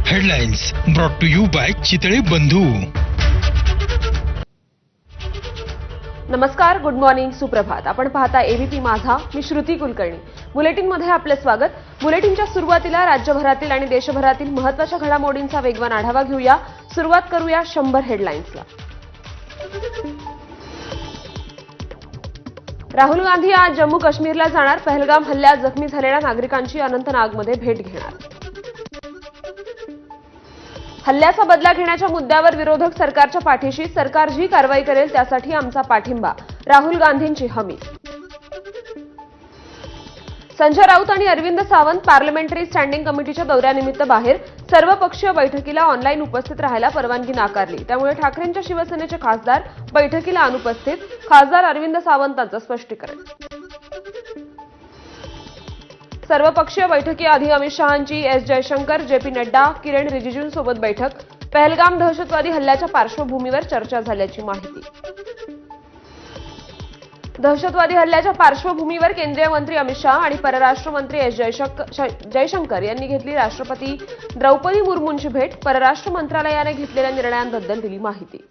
Headlines brought to you by Chitale Bandhu. नमस्कार, good morning, सुप्रभात. आपण पाहता एबीपी माझा. मी श्रुती कुलकर्णी. बुलेटिनमध्ये आपले स्वागत. बुलेटिनच्या सुरुवातीला राज्यभरातील आणि देशभरातील महत्त्वाच्या घडामोडींचा वेगवान आढावा घेऊया. सुरुवात करूया 100 हेडलाइन्सला. राहुल गांधी आज जम्मू काश्मीरला जाणार. पहलगाम हल्ल्यात जखमी झालेल्या नागरिकांची अनंतनागमध्ये भेट घेणार. हल्ल्याचा बदला घेण्याच्या मुद्द्यावर विरोधक सरकारच्या पाठीशी. सरकार जी कारवाई करेल त्यासाठी आमचा पाठिंबा. राहुल गांधींची हमी. संजय राऊत आणि अरविंद सावंत पार्लमेंटरी स्टँडिंग कमिटीच्या दौऱ्यानिमित्त बाहेर. सर्वपक्षीय बैठकीला ऑनलाईन उपस्थित राहायला परवानगी नाकारली. त्यामुळे ठाकरेंच्या शिवसेनेचे खासदार बैठकीला अनुपस्थित. खासदार अरविंद सावंतांचं स्पष्टीकरण. सर्वपक्षीय बैठकीआधी अमित शहांची एस जयशंकर, जेपी नड्डा, किरण रिजिजूंसोबत बैठक. पहलगाम दहशतवादी हल्ल्याच्या पार्श्वभूमीवर चर्चा झाल्याची माहिती. दहशतवादी हल्ल्याच्या पार्श्वभूमीवर केंद्रीय मंत्री अमित शहा आणि परराष्ट्र मंत्री एस जयशंकर यांनी घेतली राष्ट्रपती द्रौपदी मुर्मूंची भेट. परराष्ट्र मंत्रालयाने घेतलेल्या निर्णयांबद्दल दिली माहिती.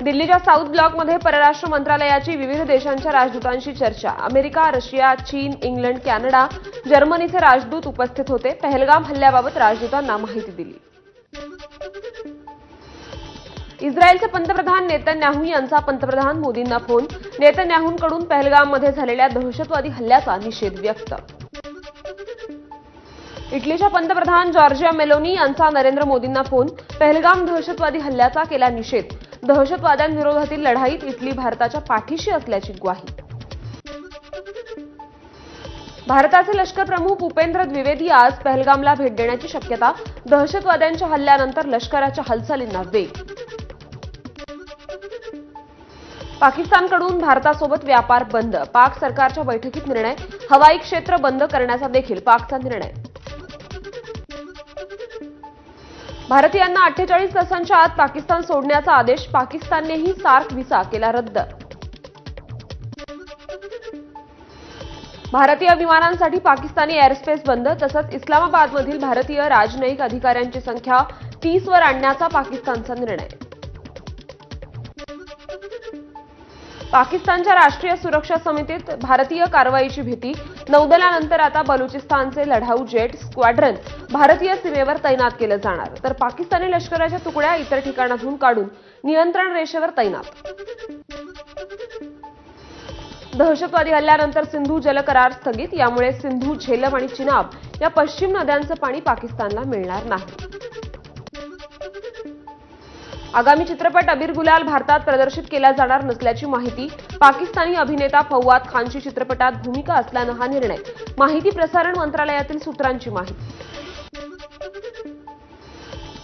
दिल्लीच्या साऊथ ब्लॉकमध्ये परराष्ट्र मंत्रालयाची विविध देशांच्या राजदूतांशी चर्चा. अमेरिका, रशिया, चीन, इंग्लंड, कॅनडा, जर्मनीचे राजदूत उपस्थित होते. पहलगाम हल्ल्याबाबत राजदूतांना माहिती दिली. इस्रायलचे पंतप्रधान नेतन्याहू यांचा पंतप्रधान मोदींना फोन. नेतन्याहूंकडून पहलगाममध्ये झालेल्या दहशतवादी हल्ल्याचा निषेध व्यक्त. इटलीच्या पंतप्रधान जॉर्जिया मेलोनी यांचा नरेंद्र मोदींना फोन. पहलगाम दहशतवादी हल्ल्याचा केला निषेध. दहशतवाद्यांविरोधातील लढाईत इटली भारताच्या पाठीशी असल्याची ग्वाही. भारताचे लष्कर प्रमुख उपेंद्र द्विवेदी आज पहलगामला भेट देण्याची शक्यता. दहशतवाद्यांच्या हल्ल्यानंतर लष्कराच्या हालचालींना वेग. पाकिस्तानकडून भारतासोबत व्यापार बंद. पाक सरकारच्या बैठकीत निर्णय. हवाई क्षेत्र बंद करण्याचा देखील पाकचा निर्णय. भारतीयांना 48 तासांच्या आत पाकिस्तान सोडण्याचा आदेश. पाकिस्ताननेही सार्क व्हिसा केला रद्द. भारतीय विमानांसाठी पाकिस्तानी एअरस्पेस बंद. तसंच इस्लामाबादमधील भारतीय राजनयिक अधिकाऱ्यांची संख्या 30 वर आणण्याचा पाकिस्तानचा निर्णय. पाकिस्तानच्या राष्ट्रीय सुरक्षा समितीत भारतीय कारवाईची भीती. नौदलानंतर आता बलुचिस्तानचे लढाऊ जेट स्क्वॉड्रन भारतीय सीमेवर तैनात केलं जाणार. तर पाकिस्तानी लष्कराच्या तुकड्या इतर ठिकाणांहून काढून नियंत्रण रेषेवर तैनात. दहशतवादी हल्ल्यानंतर सिंधू जल करार स्थगित. यामुळे सिंधू, झेलम आणि चिनाब या पश्चिम नद्यांचं पाणी पाकिस्तानला मिळणार नाही. आगामी चित्रपट अबीर गुलाल भारतात प्रदर्शित केला जाणार नसल्याची माहिती. पाकिस्तानी अभिनेता फौवाद खानची चित्रपटात भूमिका असल्यानं हा निर्णय. माहिती प्रसारण मंत्रालयातील सूत्रांची माहिती.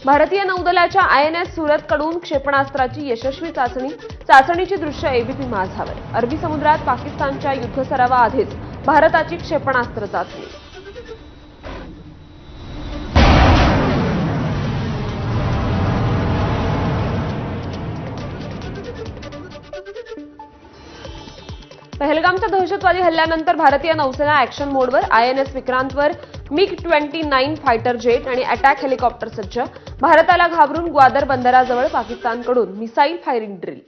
भारतीय नौदलाच्या आयएनएस सुरतकडून क्षेपणास्त्राची यशस्वी चाचणी. चाचणीची दृश्य एबीपी माझावर. अरबी समुद्रात पाकिस्तानच्या युद्धसरावाआधीच भारताची क्षेपणास्त्र चाचणी. पहलगामच्या दहशतवादी हल्ल्यानंतर भारतीय नौसेना ऍक्शन मोडवर. आयएनएस विक्रांतवर MiG-29 फायटर जेट आणि अटॅक हेलिकॉप्टर सज्ज. भारताला घाबरून ग्वादर बंदराजवळ पाकिस्तानकडून मिसाईल फायरिंग ड्रिल.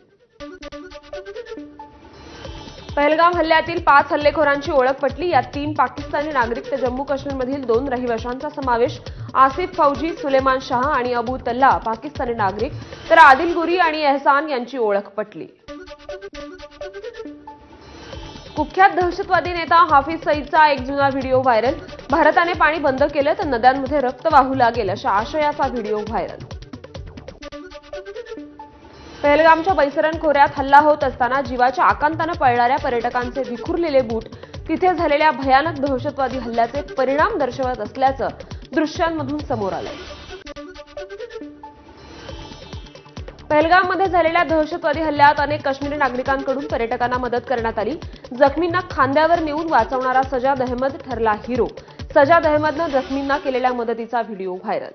पहलगाम हल्ल्यातील 5 हल्लेखोरांची ओळख पटली. यात 3 पाकिस्तानी नागरिक तर जम्मू काश्मीरमधील 2 रहिवाशांचा समावेश. आसिफ फौजी, सुलेमान शाह आणि अबू तल्ला पाकिस्तानी नागरिक, तर आदिल गुरी आणि एहसान यांची ओळख पटली. कुख्यात दहशतवादी नेता हाफिज सईदचा एक जुना व्हिडिओ व्हायरल. भारताने पाणी बंद केलं तर नद्यांमध्ये रक्त वाहू लागेल अशा आशयाचा व्हिडिओ व्हायरल. पहलगामच्या बैसरण खोऱ्यात हल्ला होत असताना जीवाच्या आकांतानं पळणाऱ्या पर्यटकांचे विखुरलेले बूट तिथे झालेल्या भयानक दहशतवादी हल्ल्याचे परिणाम दर्शवत असल्याचं दृश्यांमधून समोर आलंय. पहलगाममध्ये झालेल्या दहशतवादी हल्ल्यात अनेक काश्मीरी नागरिकांकडून पर्यटकांना मदत करण्यात आली. जखमींना खांद्यावर नेऊन वाचवणारा सजाद अहमद ठरला हिरो. सजाद अहमदनं जखमींना केलेल्या मदतीचा व्हिडिओ व्हायरल.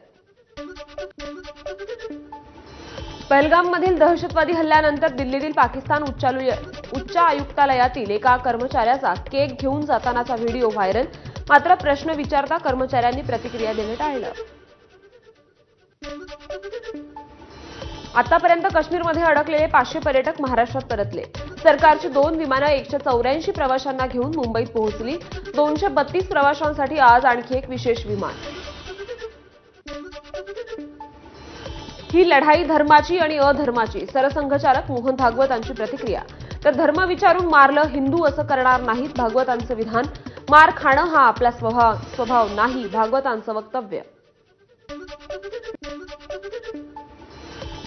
पहलगाममधील दहशतवादी हल्ल्यानंतर दिल्लीतील पाकिस्तान उच्च आयुक्तालयातील एका कर्मचाऱ्याचा केक घेऊन जातानाचा व्हिडिओ व्हायरल. मात्र प्रश्न विचारता कर्मचाऱ्यांनी प्रतिक्रिया देणं टाळलं. आतापर्यंत काश्मीरमध्ये अडकलेले 500 पर्यटक महाराष्ट्रात परतले. सरकारची 2 विमानं 184 प्रवाशांना घेऊन मुंबईत पोहोचली. 232 प्रवाशांसाठी आज आणखी एक विशेष विमान. ही लढाई धर्माची आणि अधर्माची. सरसंघचालक मोहन भागवतांची प्रतिक्रिया. तर धर्म विचारून मारलं, हिंदू असं करणार नाहीत, भागवतांचं विधान. मार खाणं हा आपला स्वभाव नाही, भागवतांचं वक्तव्य.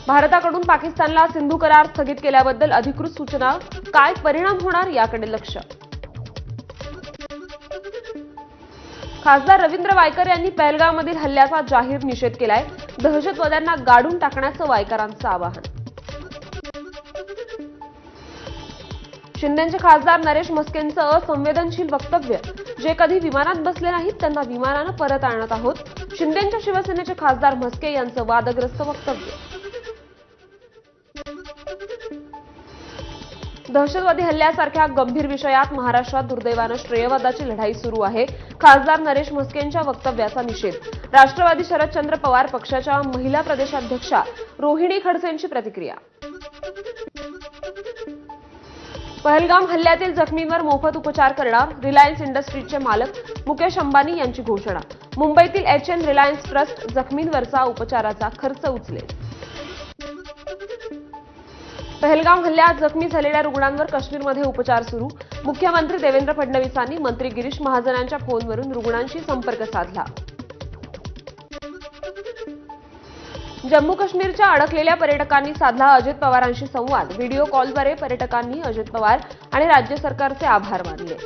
भारताकडून पाकिस्तानला सिंधू करार स्थगित केल्याबद्दल अधिकृत सूचना. काय परिणाम होणार याकडे लक्ष. खासदार रवींद्र वायकर यांनी पहलगाममधील हल्ल्याचा जाहीर निषेध केलाय. दहशतवाद्यांना गाडून टाकण्याचं वायकरांचं आवाहन. शिंदेचे खासदार नरेश म्हस्केंचं असंवेदनशील वक्तव्य. जे कधी विमानात बसले नाहीत त्यांना विमानानं परत आणत आहोत. शिंदेच्या शिवसेनेचे खासदार म्हस्के यांचं वादग्रस्त वक्तव्य. दहशतवादी हल्ल्यासारख्या गंभीर विषयात महाराष्ट्रात दुर्दैवानं श्रेयवादाची लढाई सुरू आहे. खासदार नरेश म्हस्केंच्या वक्तव्याचा निषेध. राष्ट्रवादी शरदचंद्र पवार पक्षाच्या महिला प्रदेशाध्यक्षा रोहिणी खडसेंची प्रतिक्रिया. पहलगाम हल्ल्यातील जखमींवर मोफत उपचार करणार. रिलायन्स इंडस्ट्रीजचे मालक मुकेश अंबानी यांची घोषणा. मुंबईतील HN रिलायन्स ट्रस्ट जखमींवरचा उपचाराचा खर्च उचलेल. पहलगाम हल्ल्यात जखमी झालेल्या रुग्णांवर काश्मीरमध्ये उपचार सुरू. मुख्यमंत्री देवेंद्र फडणवीसांनी मंत्री गिरीश महाजनांच्या फोनवरून रुग्णांशी संपर्क साधला. जम्मू काश्मीरच्या अडकलेल्या पर्यटकांनी साधला अजित पवारांशी संवाद. व्हिडिओ कॉलद्वारे पर्यटकांनी अजित पवार आणि राज्य सरकारचे आभार मानले.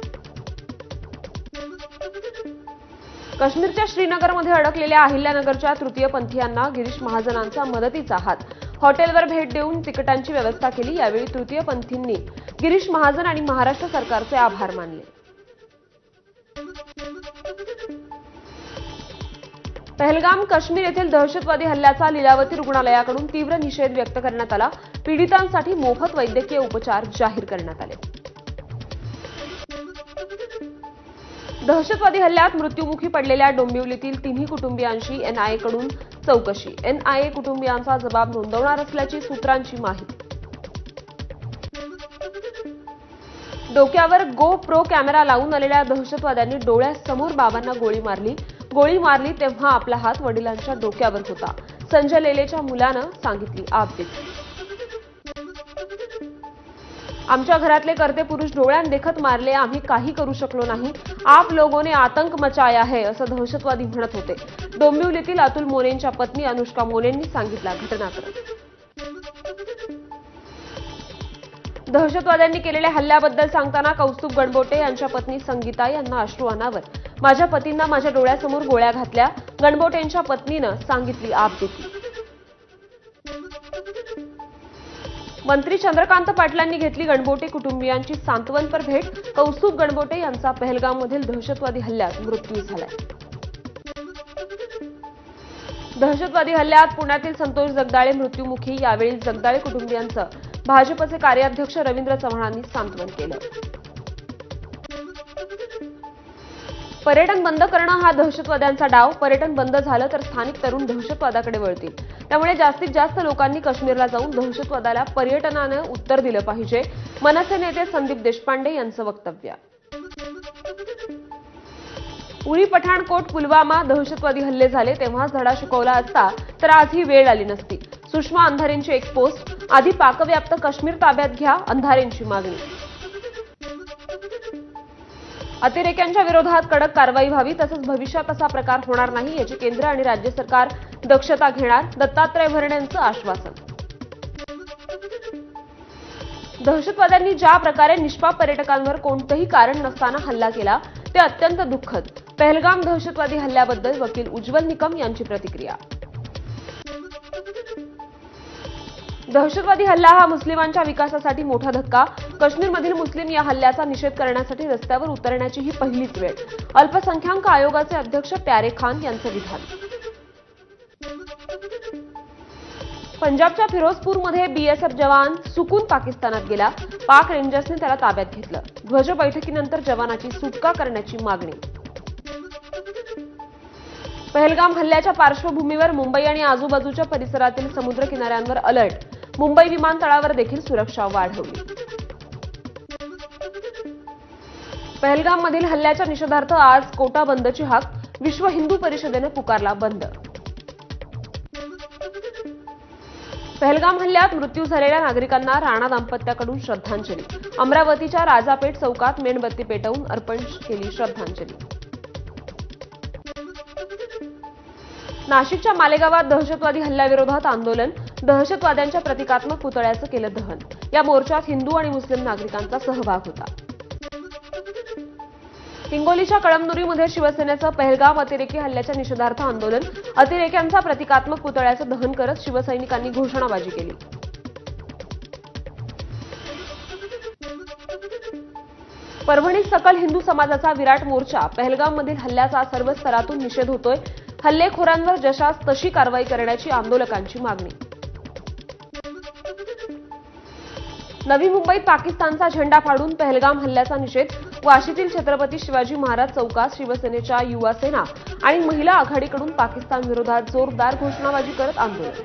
काश्मीरच्या श्रीनगरमध्ये अडकलेल्या अहिल्यानगरच्या तृतीयपंथीयांना गिरीश महाजनांचा मदतीचा हात. हॉटेलवर भेट देऊन तिकिटांची व्यवस्था केली. यावेळी तृतीयपंथींनी गिरीश महाजन आणि महाराष्ट्र सरकारचे आभार मानले. पहलगाम काश्मीर येथील दहशतवादी हल्ल्याचा लीलावती रुग्णालयाकडून तीव्र निषेध व्यक्त करण्यात आला. पीडितांसाठी मोफत वैद्यकीय उपचार जाहीर करण्यात आले. दहशतवादी हल्ल्यात मृत्युमुखी पडलेल्या डोंबिवलीतील तिन्ही कुटुंबियांशी NIA कडून चौकशी. NIA कुटुंबियांचा जबाब नोंदवणार असल्याची सूत्रांची माहिती. डोक्यावर GoPro कॅमेरा लावून आलेल्या दहशतवाद्यांनी डोळ्यासमोर बाबांना गोळी मारली तेव्हा आपला हात वडिलांच्या डोक्यावर होता. संजय लेलेच्या मुलानं सांगितली आपबीती. आमच्या घरातले करते पुरुष डोळ्यान देखत मारले, आम्ही काही करू शकलो नाही. आप लोगों ने आतंक मचाया है असं दहशतवादी म्हणत होते. डोंबिवलीतील अतुल मोनेंच्या पत्नी अनुष्का मोनेंनी सांगितला घटनाक्रम. दहशतवाद्यांनी केलेल्या हल्ल्याबद्दल सांगताना कौस्तुभ गणबोटे यांच्या पत्नी संगीता यांना अश्रू अनावर. माझ्या पतींना माझ्या डोळ्यासमोर गोळ्या घातल्या. गणबोटेंच्या पत्नीनं सांगितली आपबीती. मंत्री चंद्रकांत पाटलांनी घेतली गणबोटे कुटुंबियांची सांत्वनपर भेट. कौस्तुभ गणबोटे यांचा पहलगाममधील दहशतवादी हल्ल्यात मृत्यू झालाय. दहशतवादी हल्ल्यात पुण्यातील संतोष जगदाळे मृत्युमुखी. यावेळी जगदाळे कुटुंबियांचं भाजपचे कार्याध्यक्ष रवींद्र चव्हाणांनी सांत्वन केलं. पर्यटन बंद करणं हा दहशतवाद्यांचा डाव. पर्यटन बंद झालं तर स्थानिक तरुण दहशतवादाकडे वळतील. त्यामुळे जास्तीत जास्त लोकांनी काश्मीरला जाऊन दहशतवादाला पर्यटनानं उत्तर दिलं पाहिजे. मनसे नेते संदीप देशपांडे यांचं वक्तव्य. उरी, पठाणकोट, पुलवामा दहशतवादी हल्ले झाले तेव्हाच धडा शिकवला असता तर आज ही वेळ आली नसती. सुषमा अंधारेंची एक पोस्ट. आधी पाकव्याप्त काश्मीर ताब्यात घ्या, अंधारेंची मागणी. अतिरेक्यांच्या विरोधात कडक कारवाई व्हावी तसंच भविष्यात असा प्रकार होणार नाही याची केंद्र आणि राज्य सरकार दक्षता घेणार. दत्तात्रय भरणेंचं आश्वासन. दहशतवाद्यांनी ज्या प्रकारे निष्पाप पर्यटकांवर कोणतंही कारण नसताना हल्ला केला ते अत्यंत दुःखद. पहलगाम दहशतवादी हल्ल्याबद्दल वकील उज्ज्वल निकम यांची प्रतिक्रिया. दहशतवादी हल्ला हा मुस्लिमांच्या विकासासाठी मोठा धक्का. काश्मीरमधील मुस्लिम या हल्ल्याचा निषेध करण्यासाठी रस्त्यावर उतरण्याची ही पहिलीच वेळ. अल्पसंख्याक आयोगाचे अध्यक्ष प्यारे खान यांचं विधान. पंजाबच्या फिरोजपूरमध्ये BSF जवान सुकून पाकिस्तानात गेला. पाक रेंजर्सने त्याला ताब्यात घेतलं. ध्वज बैठकीनंतर जवानाची सुटका करण्याची मागणी. पहलगाम हल्ल्याच्या पार्श्वभूमीवर मुंबई आणि आजूबाजूच्या परिसरातील समुद्र किनाऱ्यांवर अलर्ट. मुंबई विमानतळावर देखील सुरक्षा वाढवली. पहलगाममधील हल्ल्याच्या निषेधार्थ आज कोटा बंदची हाक. विश्व हिंदू परिषदेने पुकारला बंद. पहलगाम हल्ल्यात मृत्यू झालेल्या नागरिकांना राणा दाम्पत्याकडून श्रद्धांजली. अमरावतीच्या राजापेठ चौकात मेणबत्ती पेटवून अर्पण केली श्रद्धांजली. नाशिकच्या मालेगावात दहशतवादी हल्ल्याविरोधात आंदोलन. दहशतवाद्यांच्या प्रतिकात्मक पुतळ्याचं केलं दहन. या मोर्चात हिंदू आणि मुस्लिम नागरिकांचा सहभाग होता. हिंगोलीच्या कळमनुरीमध्ये शिवसेनेचं पहलगाम अतिरेकी हल्ल्याच्या निषेधार्थ आंदोलन. अतिरेक्यांचा प्रतिकात्मक पुतळ्याचं दहन करत शिवसैनिकांनी घोषणाबाजी केली. परभणीत सकल हिंदू समाजाचा विराट मोर्चा. पहलगाममधील हल्ल्याचा सर्व स्तरातून निषेध होतोय. हल्लेखोरांवर जशास तशी कारवाई करण्याची आंदोलकांची मागणी. नवी मुंबईत पाकिस्तानचा झेंडा फाडून पहलगाम हल्ल्याचा निषेध. वाशीतील छत्रपती शिवाजी महाराज चौकात शिवसेनेच्या युवा सेना आणि महिला आघाडीकडून पाकिस्तान विरोधात जोरदार घोषणाबाजी करत आंदोलन.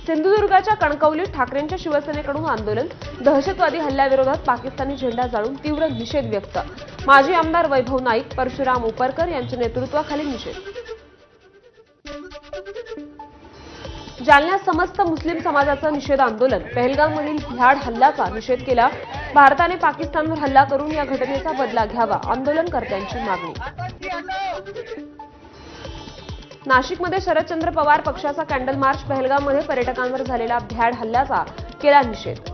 सिंधुदुर्गाच्या कणकवलीत ठाकरेंच्या शिवसेनेकडून आंदोलन. दहशतवादी हल्ल्याविरोधात पाकिस्तानी झेंडा जाळून तीव्र निषेध व्यक्त. माजी आमदार वैभव नाईक, परशुराम उपरकर यांच्या नेतृत्वाखाली निषेध. जालन्यात समस्त मुस्लिम समाजाचं निषेध आंदोलन. पहलगाममधील भ्याड हल्ल्याचा निषेध केला. भारताने पाकिस्तानवर हल्ला करून या घटनेचा बदला घ्यावा, आंदोलनकर्त्यांची मागणी. नाशिकमध्ये शरदचंद्र पवार पक्षाचा कॅन्डल मार्च. पहलगाममध्ये पर्यटकांवर झालेल्या भ्याड हल्ल्याचा केला निषेध.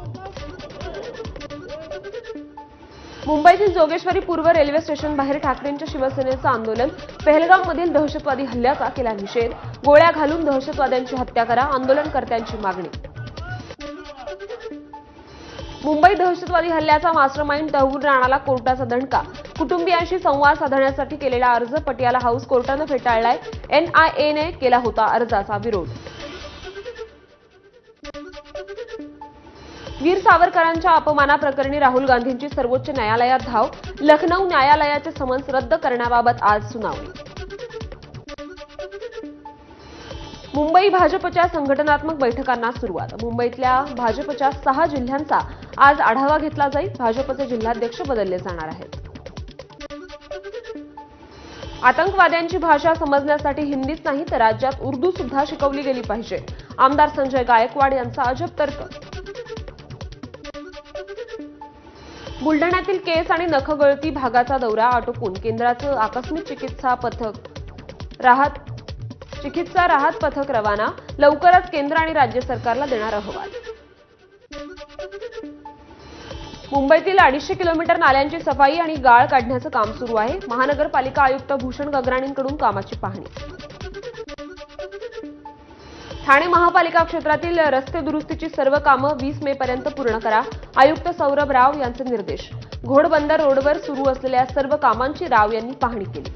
मुंबईतील जोगेश्वरी पूर्व रेल्वे स्टेशन बाहेर ठाकरेंच्या शिवसेनेचं आंदोलन. पहलगाममधील दहशतवादी हल्ल्याचा केला निषेध. गोळ्या घालून दहशतवाद्यांची हत्या करा, आंदोलनकर्त्यांची मागणी. मुंबई दहशतवादी हल्ल्याचा मास्टरमाइंड तहवूर राणाला कोर्टाचा दणका. कुटुंबियांशी संवाद साधण्यासाठी केलेला अर्ज पटियाला हाऊस कोर्टानं फेटाळलाय. एनआयएने केला होता अर्जाचा विरोध. वीर सावरकरांच्या अपमानाप्रकरणी राहुल गांधींची सर्वोच्च न्यायालयात धाव. लखनौ न्यायालयाचे समन्स रद्द करण्याबाबत आज सुनावणी. मुंबई भाजपच्या संघटनात्मक बैठकांना सुरुवात. मुंबईतल्या भाजपच्या 6 जिल्ह्यांचा आज आढावा घेतला जाईल. भाजपचे जिल्हाध्यक्ष बदलले जाणार आहेत. आतंकवाद्यांची भाषा समजण्यासाठी हिंदीच नाही तर राज्यात उर्दू सुद्धा शिकवली गेली पाहिजे. आमदार संजय गायकवाड यांचा अजब तर्क. बुलढाण्यातील केस आणि नखगळती भागाचा दौरा आटोपून केंद्राचं आकस्मिक चिकित्सा राहत पथक रवाना. लवकरच केंद्र आणि राज्य सरकारला देणार अहवाल. मुंबईतील 250 किलोमीटर नाल्यांची सफाई आणि गाळ काढण्याचं काम सुरू आहे. महानगरपालिका आयुक्त भूषण गगराणींकडून कामाची पाहणी. ठाणे महापालिका क्षेत्रातील रस्ते दुरुस्तीची सर्व कामं 20 मे पर्यंत पूर्ण करा. आयुक्त सौरभ राव यांचे निर्देश. घोडबंदर रोडवर सुरू असलेल्या सर्व कामांची राव यांनी पाहणी केली.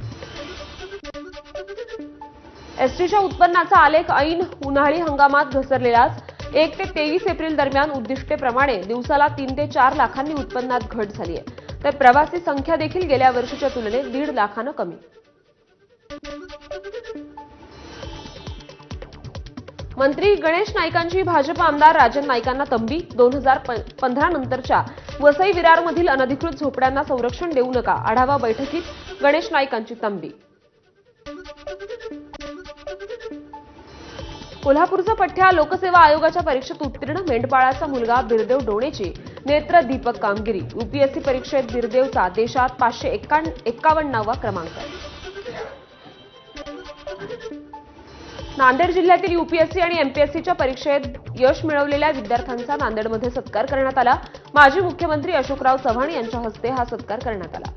एसटीच्या उत्पन्नाचा आलेख ऐन उन्हाळी हंगामात घसरलेलाच. 1 ते 23 एप्रिल दरम्यान उद्दिष्टेप्रमाणे दिवसाला 3 ते 4 लाखांनी उत्पन्नात घट झाली आहे. तर प्रवासी संख्या देखील गेल्या वर्षीच्या तुलनेत 1.5 लाखानं कमी. मंत्री गणेश नाईकांची भाजप आमदार राजन नाईकांना तंबी. 2015 नंतरच्या वसई विरारमधील अनधिकृत झोपड्यांना संरक्षण देऊ नका. आढावा बैठकीत गणेश नाईकांची तंबी. कोल्हापूरचा पठ्ठ्या लोकसेवा आयोगाच्या परीक्षेत उत्तीर्ण. मेंढपाळाचा मुलगा बिरदेव डोणेची नेत्र दीपक कामगिरी. यूपीएससी परीक्षेत बिरदेवचा देशात 551वा क्रमांक. नांदेड जिल्ह्यातील यूपीएससी आणि एमपीएससीच्या परीक्षेत यश मिळवलेल्या विद्यार्थ्यांचा नांदेडमध्ये सत्कार करण्यात आला. माजी मुख्यमंत्री अशोकराव चव्हाण यांच्या हस्ते हा सत्कार करण्यात आला.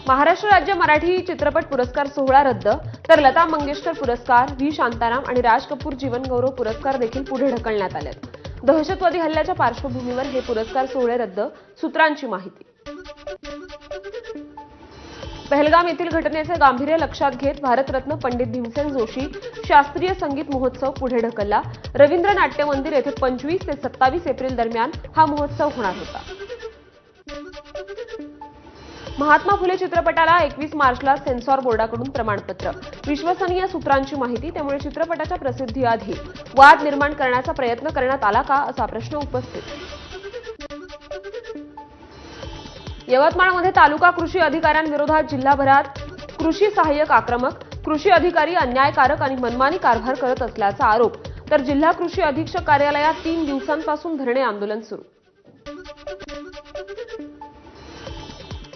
महाराष्ट्र राज्य मराठी चित्रपट पुरस्कार सोहळा रद्द. तर लता मंगेशकर पुरस्कार, व्ही शांताराम आणि राज कपूर जीवनगौरव पुरस्कार देखील पुढे ढकलण्यात आलेत. दहशतवादी हल्ल्याच्या पार्श्वभूमीवर हे पुरस्कार सोहळे रद्द. सूत्रांची माहिती. पहलगाम येथील घटनेचे गांभीर्य लक्षात घेत भारतरत्न पंडित भीमसेन जोशी शास्त्रीय संगीत महोत्सव पुढे ढकलला. रवींद्र नाट्य मंदिर येथे 25 ते 27 एप्रिल दरम्यान हा महोत्सव होणार होता. महात्मा फुले चित्रपटाला 21 मार्चला सेन्सॉर बोर्डाकडून प्रमाणपत्र. विश्वसनीय सूत्रांची माहिती. त्यामुळे चित्रपटाच्या प्रसिद्धीआधी वाद निर्माण करण्याचा प्रयत्न करण्यात आला का असा प्रश्न उपस्थित. यवतमाळमध्ये तालुका कृषी अधिकाऱ्यांविरोधात जिल्हाभरात कृषी सहाय्यक आक्रमक. कृषी अधिकारी अन्यायकारक आणि मनमानी कारभार करत असल्याचा आरोप. तर जिल्हा कृषी अधीक्षक कार्यालयात 3 दिवसांपासून धरणे आंदोलन सुरू.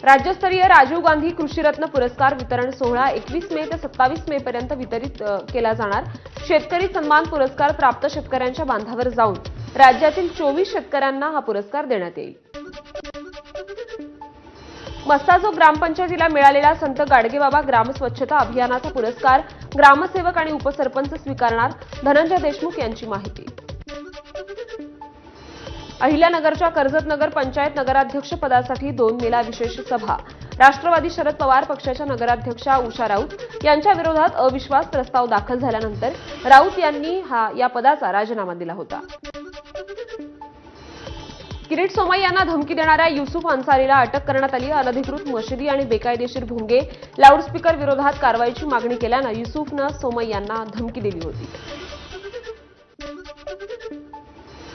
राज्यस्तरीय राजीव गांधी कृषीरत्न पुरस्कार वितरण सोहळा 21 मे ते 27 मे पर्यंत वितरित केला जाणार. शेतकरी सन्मान पुरस्कार प्राप्त शेतकऱ्यांच्या बांधावर जाऊन राज्यातील 24 शेतकऱ्यांना हा पुरस्कार देण्यात येईल. मस्ताजोग ग्रामपंचायतीला मिळालेला संत गाडगेबाबा ग्राम स्वच्छता अभियानाचा पुरस्कार ग्रामसेवक आणि उपसरपंच स्वीकारणार. धनंजय देशमुख यांची माहिती. अहिल्यानगरच्या कर्जतनगर पंचायत नगराध्यक्ष पदासाठी 2 मेला विशेष सभा. राष्ट्रवादी शरद पवार पक्षाच्या नगराध्यक्षा उषा राऊत यांच्या विरोधात अविश्वास प्रस्ताव दाखल झाल्यानंतर राऊत यांनी या पदाचा राजीनामा दिला होता. किरीट सोमय्या यांना धमकी देणाऱ्या युसुफ अन्सारीला अटक करण्यात आली. अनधिकृत मशिदी आणि बेकायदेशीर भोंगे लाऊडस्पीकर विरोधात कारवाईची मागणी केल्यानं युसुफनं सोमय्या यांना धमकी दिली होती.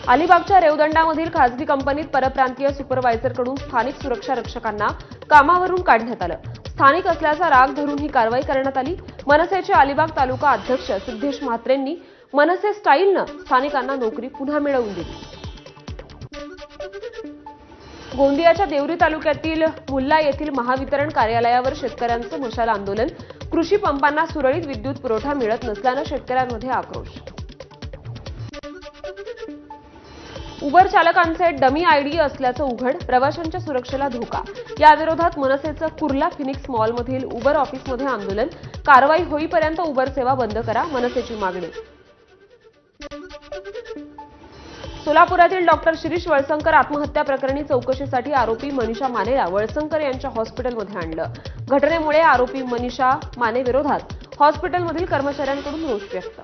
अलिबागच्या रेवदंडामधील खासगी कंपनीत परप्रांतीय सुपरवायझरकडून स्थानिक सुरक्षा रक्षकांना कामावरून काढण्यात आलं. स्थानिक असल्याचा राग धरून ही कारवाई करण्यात आली. मनसेचे अलिबाग तालुका अध्यक्ष सिद्धेश म्हात्रेंनी मनसे स्टाईलनं स्थानिकांना नोकरी पुन्हा मिळवून दिली. गोंदियाच्या देवरी तालुक्यातील मुल्ला येथील महावितरण कार्यालयावर शेतकऱ्यांचं मशाल आंदोलन. कृषी पंपांना सुरळीत विद्युत पुरवठा मिळत नसल्यानं शेतकऱ्यांमध्ये आक्रोश. उबर चालकांचे डमी आयडी असल्याचं उघड. प्रवाशांच्या सुरक्षेला धोका. याविरोधात मनसेचं कुर्ला फिनिक्स मॉलमधील उबर ऑफिसमध्ये आंदोलन. कारवाई होईपर्यंत उबर सेवा बंद करा, मनसेची मागणी. सोलापुरातील डॉक्टर शिरीष वळसंकर आत्महत्या प्रकरणी चौकशीसाठी आरोपी मनीषा मानेला वळसंकर यांच्या हॉस्पिटलमध्ये आणलं. घटनेमुळे आरोपी मनीषा माने विरोधात हॉस्पिटलमधील कर्मचाऱ्यांकडून रोष व्यक्त.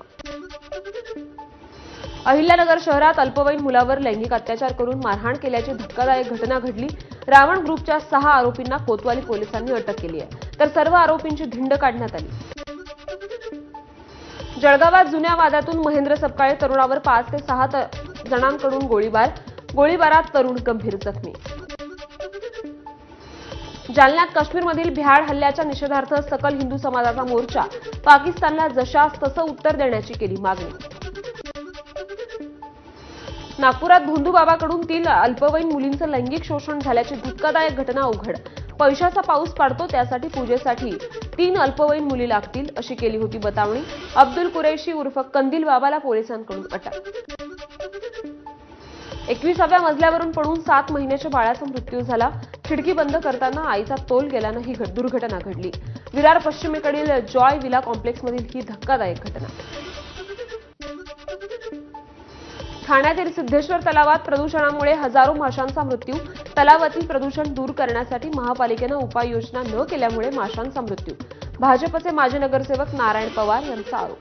अहिल्यानगर शहरात अल्पवयीन मुलावर लैंगिक अत्याचार करून मारहाण केल्याची धक्कादायक घटना घडली. रावण ग्रुपच्या 6 आरोपींना कोतवाली पोलिसांनी अटक केली आहे, तर सर्व आरोपींची धिंड काढण्यात आली. जळगावात जुन्या वादातून महेंद्र सपकाळे तरुणावर 5 ते 6 जणांकडून गोळीबार. गोळीबारात तरुण गंभीर जखमी. जालन्यात काश्मीरमधील भ्याड हल्ल्याच्या निषेधार्थ सकल हिंदू समाजाचा मोर्चा. पाकिस्तानला जशास तसं उत्तर देण्याची केली मागणी. नागपुरात भोंदूबाबाकडून 3 अल्पवयीन मुलींचं लैंगिक शोषण झाल्याची धक्कादायक घटना उघड. पैशाचा पाऊस पाडतो त्यासाठी पूजेसाठी 3 अल्पवयीन मुली लागतील अशी केली होती बतावणी. अब्दुल कुरैशी उर्फ कंदील बाबाला पोलिसांकडून अटक. 21व्या मजल्यावरून पडून 7 महिन्याच्या बाळाचा मृत्यू झाला. खिडकी बंद करताना आईचा तोल गेल्यानं ही दुर्घटना घडली. विरार पश्चिमेकडील जॉय विला कॉम्प्लेक्समधील ही धक्कादायक घटना. ठाण्यातील सिद्धेश्वर तलावात प्रदूषणामुळे हजारो माशांचा मृत्यू. तलावातील प्रदूषण दूर करण्यासाठी महापालिकेनं उपाययोजना न केल्यामुळे माशांचा मृत्यू. भाजपचे माजी नगरसेवक नारायण पवार यांचा आरोप.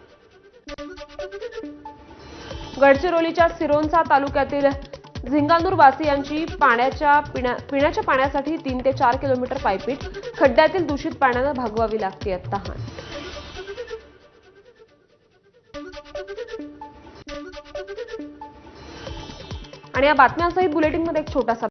गडचिरोलीच्या सिरोंचा तालुक्यातील झिंगानूर वासियांची पिण्याच्या पाण्यासाठी 3 ते 4 किलोमीटर पायपीट. खड्ड्यातील दूषित पाण्यानं भागवावी लागते तहान. आणि या बातम्यांसहित बुलेटिनमध्ये एक छोटासा